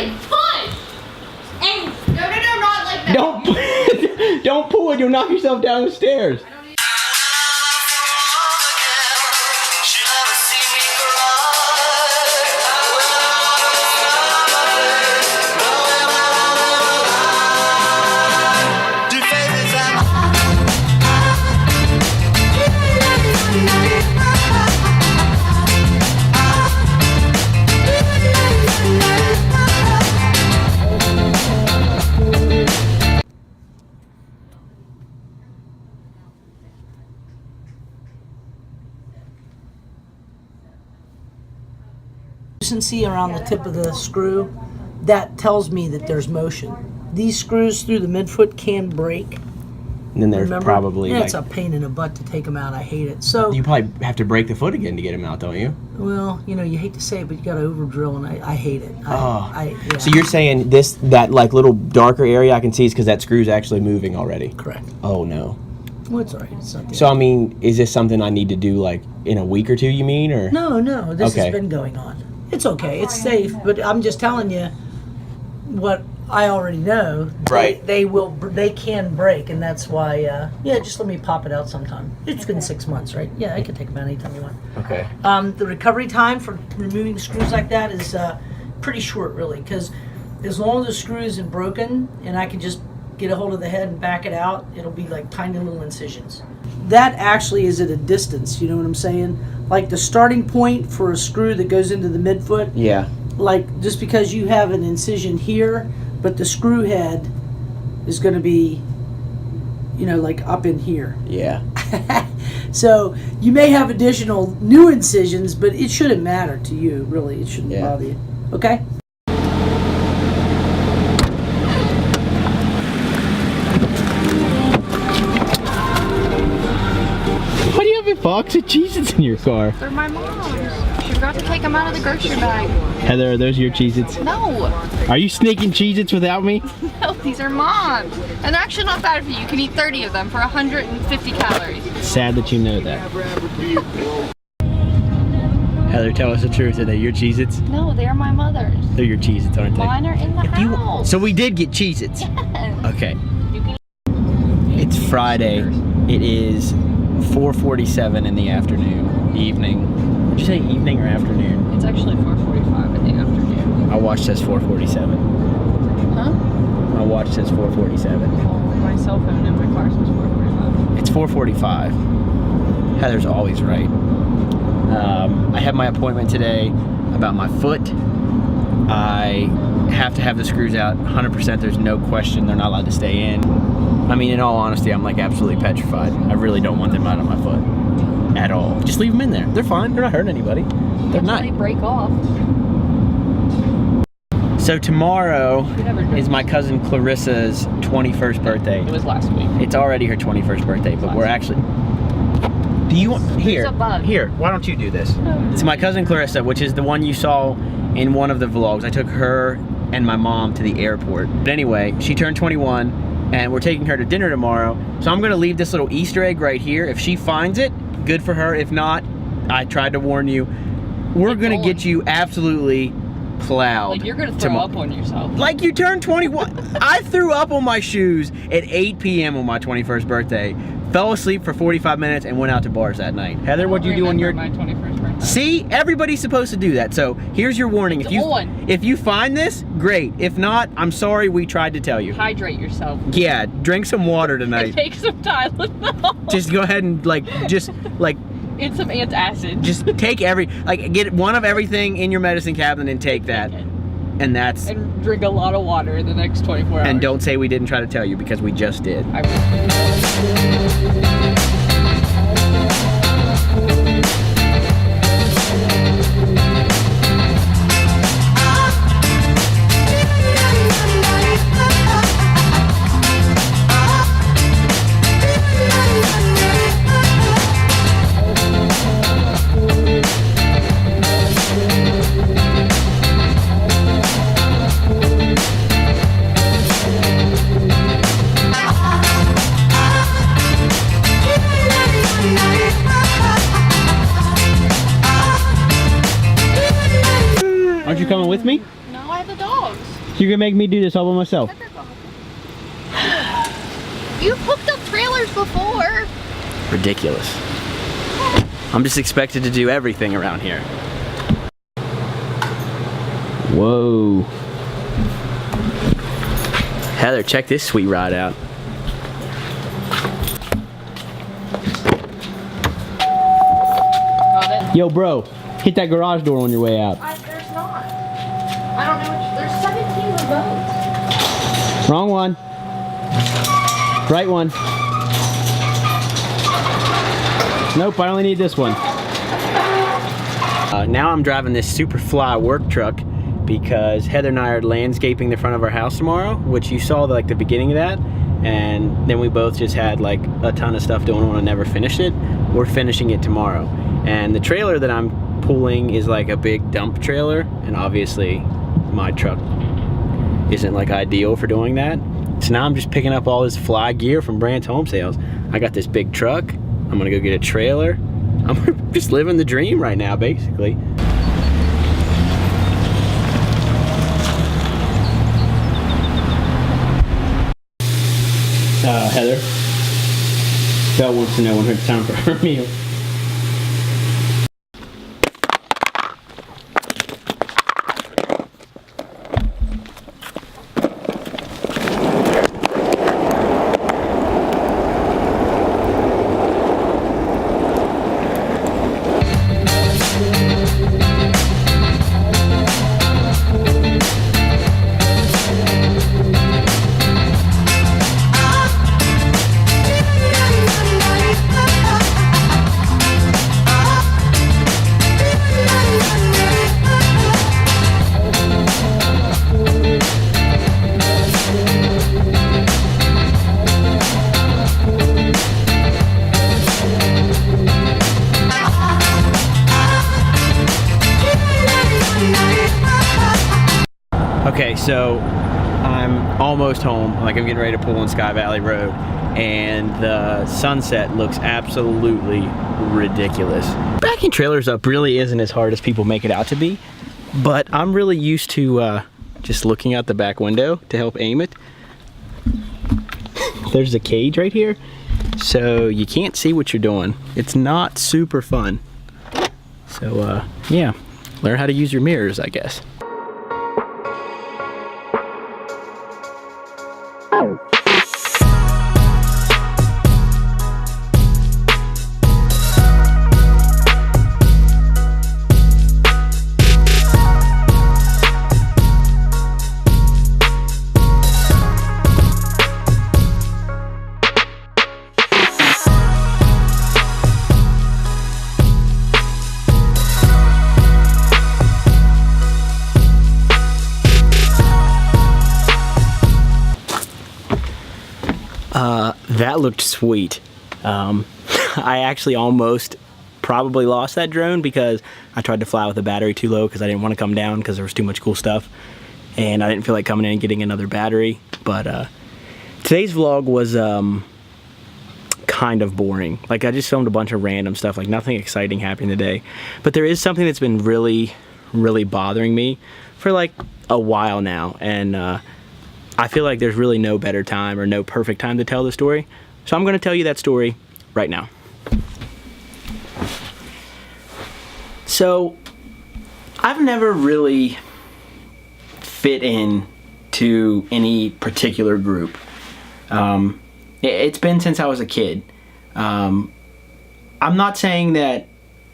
like push. And no, not like that. Don't pull it. You'll knock yourself down the stairs. See around the tip of the screw, that tells me that there's motion. These screws through the midfoot can break. And then there's probably it's a pain in the butt to take them out. I hate it. So you probably have to break the foot again to get them out, don't you? Well, you hate to say it, but you got to over drill, and I hate it. Yeah. So you're saying that like little darker area I can see is because that screw's actually moving already? Correct. Oh no. Well, it's all right. It's not so I mean, is this something I need to do like in a week or two? You mean, or no? This has been going on. It's okay. It's safe, but I'm just telling you what I already know. Right. They can break, and that's why. Just let me pop it out sometime. It's been 6 months, right? Yeah, I can take them out anytime you want. Okay. The recovery time for removing screws like that is pretty short, really, because as long as the screw isn't broken and I can just get a hold of the head and back it out, it'll be like tiny little incisions. That actually is at a distance, you know what I'm saying? Like the starting point for a screw that goes into the midfoot. Yeah. Like just because you have an incision here, but the screw head is going to be, like up in here. Yeah. So you may have additional new incisions, but it shouldn't matter to you, really. It shouldn't bother you. Okay? Box of Cheez-Its in your car. They're my mom's. She forgot to take them out of the grocery bag. Heather, are those your Cheez-Its? No. Are you sneaking Cheez-Its without me? No, these are mom's. And they're actually not bad for you. You can eat 30 of them for 150 calories. Sad that you know that. Heather, tell us the truth. Are they your Cheez-Its? No, they are my mother's. They're your Cheez-Its, aren't they? Mine are in the house. So we did get Cheez-Its? Yes. Okay. It's Friday. It is 4:47 in the evening. Did you say evening or afternoon? It's actually 4:45 in the afternoon. My watch says 4:47. Huh? My watch says 4:47. Oh, my cell phone in my car says 4:45. It's 4:45. Heather's always right. I have my appointment today about my foot. I have to have the screws out 100%. There's no question they're not allowed to stay in. I mean, in all honesty, I'm like absolutely petrified. I really don't want them out of my foot at all. Just leave them in there. They're fine. They're not hurting anybody. They're not. They break off. So tomorrow is my cousin Clarissa's 21st birthday. It was last week. It's already her 21st birthday, but we're actually... Do you want... Here. Here. Why don't you do this? It's my cousin Clarissa, which is the one you saw in one of the vlogs. I took her and my mom to the airport. But anyway, she turned 21. And we're taking her to dinner tomorrow. So I'm gonna leave this little Easter egg right here. If she finds it, good for her. If not, I tried to warn you. We're gonna get you absolutely plowed. Like you're gonna throw up on yourself. Like you turned 21. I threw up on my shoes at 8 p.m. on my 21st birthday. Fell asleep for 45 minutes and went out to bars that night. Heather, what'd you do on your... my 21st birthday. See, everybody's supposed to do that. So here's your warning. If you find this, great. If not, I'm sorry we tried to tell you. Hydrate yourself. Yeah, drink some water tonight. Take some Tylenol. Just go ahead and get some antacid. Just take get one of everything in your medicine cabinet and take that. And drink a lot of water in the next 24 hours. And don't say we didn't try to tell you, because we just did. dogs. You can make me do this all by myself. You've hooked up trailers before. Ridiculous. I'm just expected to do everything around here. Whoa. Heather, check this sweet ride out. Got it. Yo, bro, hit that garage door on your way out. There's not. I don't know which. There's 17 remotes. Wrong one. Right one. Nope, I only need this one. Now I'm driving this Superfly work truck because Heather and I are landscaping the front of our house tomorrow, which you saw like the beginning of that, and then we both just had like a ton of stuff going on and never finished it. We're finishing it tomorrow, and the trailer that I'm pulling is like a big dump trailer, and obviously my truck isn't like ideal for doing that. So now I'm just picking up all this fly gear from Brandt's Home Sales. I got this big truck. I'm gonna go get a trailer. I'm just living the dream right now, basically. Heather, Belle wants to know when it's time for her meal. Okay, so I'm almost home. Like, I'm getting ready to pull on Sky Valley Road, and the sunset looks absolutely ridiculous. Backing trailers up really isn't as hard as people make it out to be, but I'm really used to just looking out the back window to help aim it. There's a cage right here, so you can't see what you're doing. It's not super fun. So yeah, learn how to use your mirrors, I guess. That looked sweet. I actually almost probably lost that drone because I tried to fly with the battery too low because I didn't want to come down because there was too much cool stuff, and I didn't feel like coming in and getting another battery. But today's vlog was kind of boring. Like, I just filmed a bunch of random stuff, like nothing exciting happened today. But there is something that's been really bothering me for like a while now, and I feel like there's really no better time or no perfect time to tell the story. So I'm going to tell you that story right now. So I've never really fit in to any particular group. It's been since I was a kid. I'm not saying that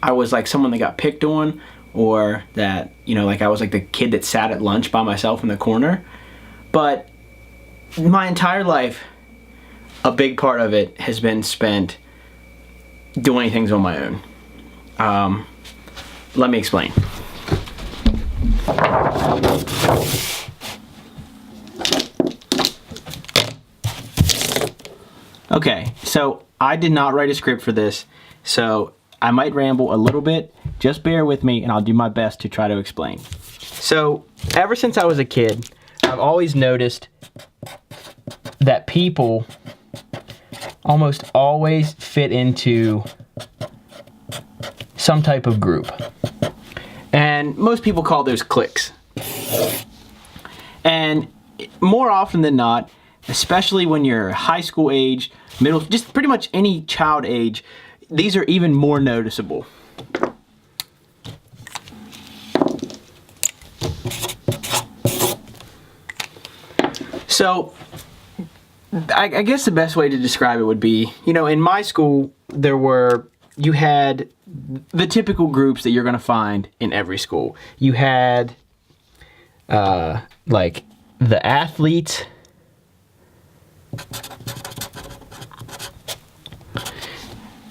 I was like someone that got picked on, or that, you know, like I was like the kid that sat at lunch by myself in the corner. But my entire life, a big part of it has been spent doing things on my own. Let me explain. Okay, so I did not write a script for this, so I might ramble a little bit. Just bear with me and I'll do my best to try to explain. So, ever since I was a kid, I've always noticed that people almost always fit into some type of group. And most people call those cliques. And more often than not, especially when you're high school age, middle, just pretty much any child age, these are even more noticeable. So, I guess the best way to describe it would be, you know, in my school, you had the typical groups that you're going to find in every school. You had, like, the athletes.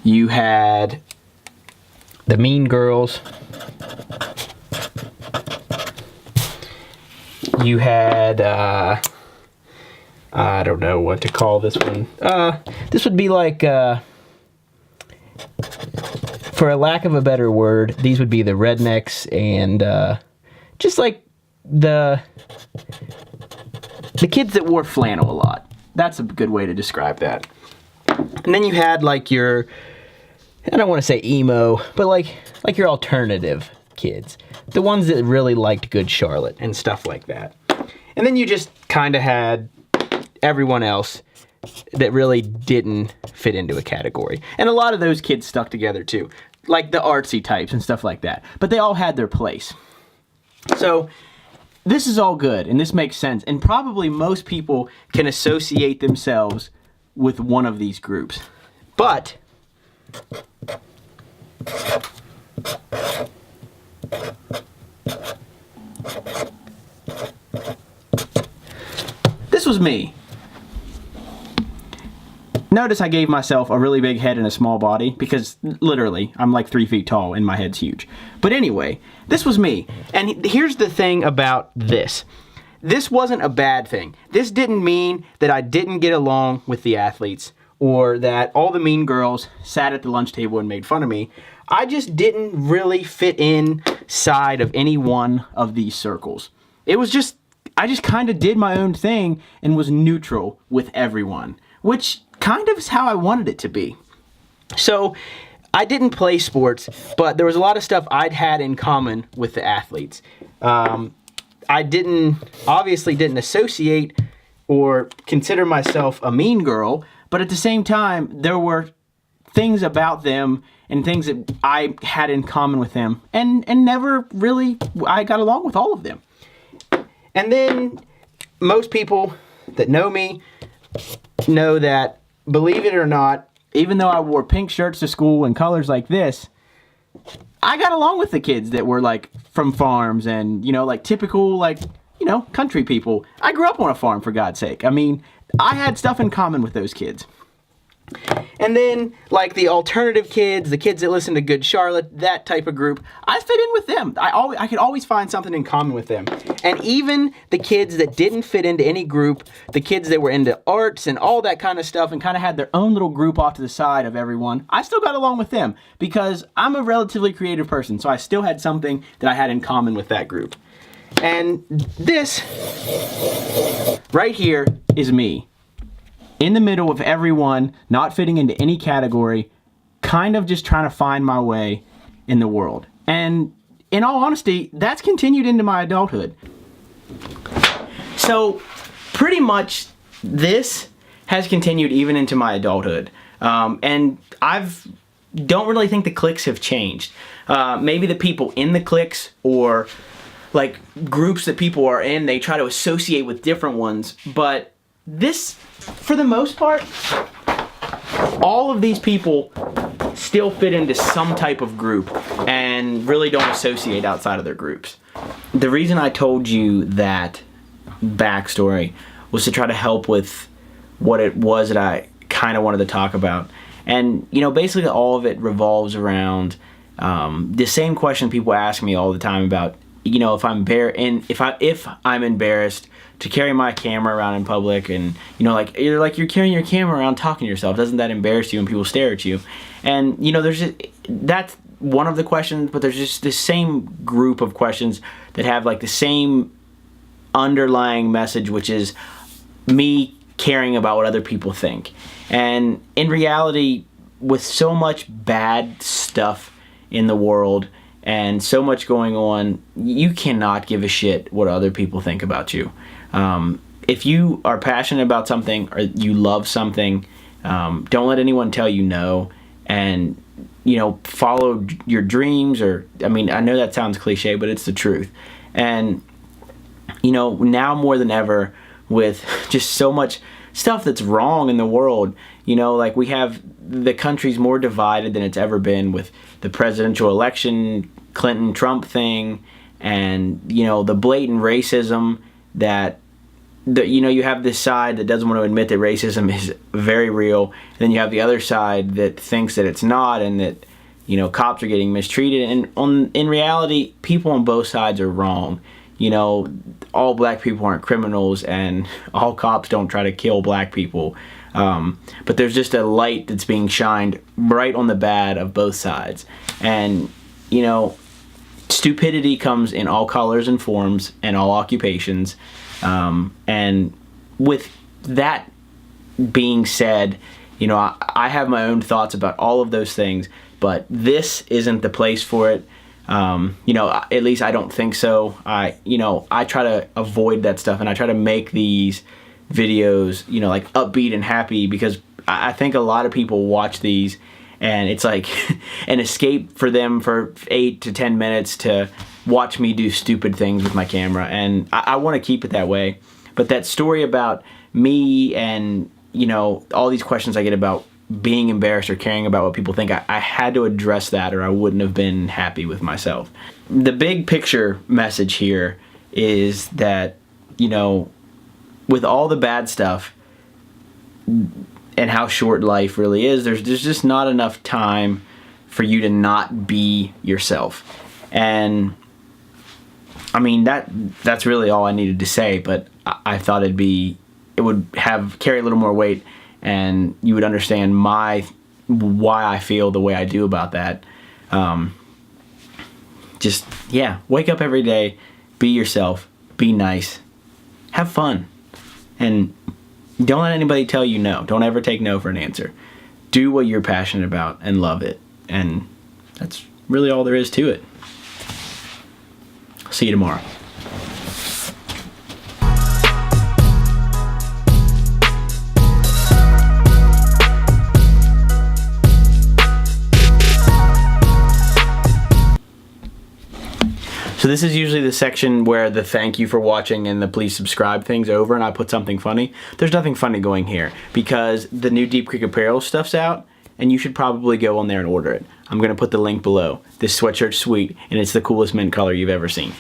You had the mean girls. You had, I don't know what to call this one. This would be like, for a lack of a better word, these would be the rednecks and just like the kids that wore flannel a lot. That's a good way to describe that. And then you had like your, I don't want to say emo, but like your alternative kids. The ones that really liked Good Charlotte and stuff like that. And then you just kind of had everyone else that really didn't fit into a category. And a lot of those kids stuck together too. Like the artsy types and stuff like that. But they all had their place. So this is all good and this makes sense. And probably most people can associate themselves with one of these groups. But this was me. Notice I gave myself a really big head and a small body because literally I'm like 3 feet tall and my head's huge. But anyway, this was me. And here's the thing about this. This wasn't a bad thing. This didn't mean that I didn't get along with the athletes or that all the mean girls sat at the lunch table and made fun of me. I just didn't really fit inside of any one of these circles. It was just, I just kind of did my own thing and was neutral with everyone, which kind of is how I wanted it to be. So I didn't play sports, but there was a lot of stuff I'd had in common with the athletes. I obviously didn't associate or consider myself a mean girl, but at the same time, there were things about them and things that I had in common with them, and never really, I got along with all of them. And then most people that know me know that, believe it or not, even though I wore pink shirts to school and colors like this, I got along with the kids that were like from farms and, you know, like typical, like, you know, country people. I grew up on a farm, for God's sake. I mean, I had stuff in common with those kids. And then, like the alternative kids, the kids that listen to Good Charlotte, that type of group, I fit in with them. I could always find something in common with them. And even the kids that didn't fit into any group, the kids that were into arts and all that kind of stuff and kind of had their own little group off to the side of everyone, I still got along with them because I'm a relatively creative person, so I still had something that I had in common with that group. And this right here is me. In the middle of everyone, not fitting into any category, kind of just trying to find my way in the world. And in all honesty, that's continued into my adulthood. So pretty much this has continued even into my adulthood. And don't really think the cliques have changed. Maybe the people in the cliques or like groups that people are in, they try to associate with different ones, but this, for the most part, all of these people still fit into some type of group and really don't associate outside of their groups. The reason I told you that backstory was to try to help with what it was that I kind of wanted to talk about. And, you know, basically all of it revolves around the same question people ask me all the time about, you know, if I'm embarrassed to carry my camera around in public, and you know, like you're carrying your camera around talking to yourself, doesn't that embarrass you when people stare at you? And you know, that's one of the questions, but there's just this same group of questions that have like the same underlying message, which is me caring about what other people think. And in reality, with so much bad stuff in the world and so much going on. You cannot give a shit what other people think about you. If you are passionate about something or you love something, don't let anyone tell you no, and follow your dreams. Or I know that sounds cliche, but it's the truth. And now more than ever, with just so much stuff that's wrong in the world, like we have the country's more divided than it's ever been, with the presidential election, Clinton-Trump thing, and the blatant racism that you have this side that doesn't want to admit that racism is very real, and then you have the other side that thinks that it's not, and that cops are getting mistreated. And in reality, people on both sides are wrong. All black people aren't criminals, and all cops don't try to kill black people. But there's just a light that's being shined bright on the bad of both sides. And stupidity comes in all colors and forms and all occupations. And with that being said, I have my own thoughts about all of those things, but this isn't the place for it. At least I don't think so. I try to avoid that stuff, and I try to make these videos, like upbeat and happy, because I think a lot of people watch these and it's like an escape for them for 8 to 10 minutes to watch me do stupid things with my camera, and I want to keep it that way. But that story about me and all these questions I get about being embarrassed or caring about what people think, I had to address that, or I wouldn't have been happy with myself. The big picture message here is that with all the bad stuff and how short life really is, there's just not enough time for you to not be yourself. And that's really all I needed to say, but I thought it would carry a little more weight, and you would understand why I feel the way I do about that. Wake up every day, be yourself, be nice, have fun, and don't let anybody tell you no. Don't ever take no for an answer. Do what you're passionate about and love it, and that's really all there is to it. See you tomorrow. So this is usually the section where the thank you for watching and the please subscribe thing's over, and I put something funny. There's nothing funny going here because the new Deep Creek Apparel stuff's out, and you should probably go on there and order it. I'm going to put the link below. This sweatshirt's sweet, and it's the coolest mint color you've ever seen.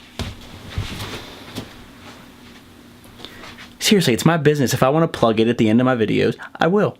Seriously, it's my business. If I want to plug it at the end of my videos, I will.